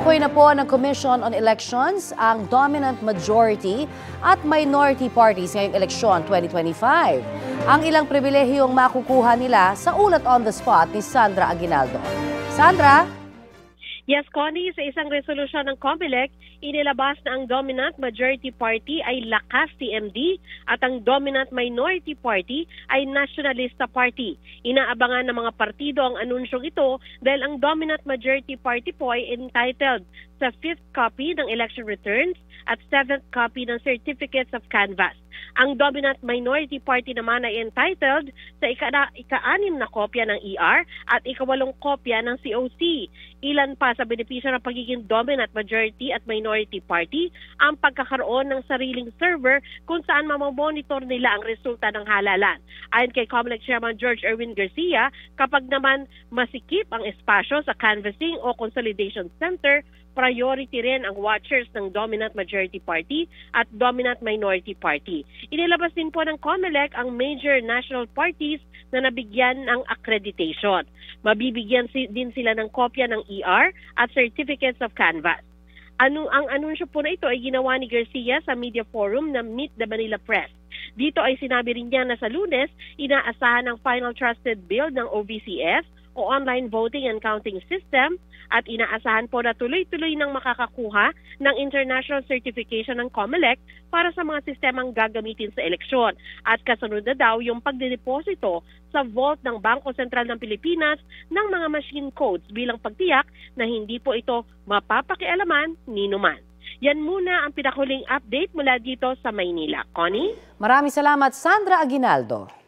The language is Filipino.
Tinutukoy na po ng Commission on Elections ang dominant majority at minority parties ngayong eleksyon 2025. Ang ilang pribilehiyong makukuha nila sa ulat on the spot ni Sandra Aguinaldo. Sandra? Yes, Connie, sa isang resolusyon ng COMELEC, inilabas na ang dominant majority party ay Lakas TMD at ang dominant minority party ay Nationalista Party. Inaabangan ng mga partido ang anunsyong ito dahil ang dominant majority party po ay entitled sa 5th copy ng election returns at 7th copy ng certificates of canvass. Ang dominant minority party naman ay entitled sa ika-6 na kopya ng ER at ika-8 kopya ng COC. Ilan pa sa benepisyo ng pagiging dominant majority at minority party ang pagkakaroon ng sariling server kung saan mamamonitor nila ang resulta ng halalan. Ayon kay COMELEC Chairman George Erwin Garcia, kapag naman masikip ang espasyo sa canvassing o consolidation center, priority rin ang watchers ng dominant majority party at dominant minority party. Inilabas din po ng COMELEC ang major national parties na nabigyan ng accreditation. Mabibigyan din sila ng kopya ng ER at certificates of canvass. Ang anunsyo po na ito ay ginawa ni Garcia sa media forum na Meet the Manila Press. Dito ay sinabi rin niya na sa Lunes, inaasahan ang final trusted build ng OVCS o Online Voting and Counting System at inaasahan po na tuloy-tuloy nang makakakuha ng international certification ng COMELEC para sa mga sistemang gagamitin sa eleksyon. At kasunod na daw yung pagdedeposito sa vault ng Bangko Sentral ng Pilipinas ng mga machine codes bilang pagtiyak na hindi po ito mapapakialaman ni numan. Yan muna ang pinakuling update mula dito sa Maynila. Connie? Maraming salamat, Sandra Aguinaldo.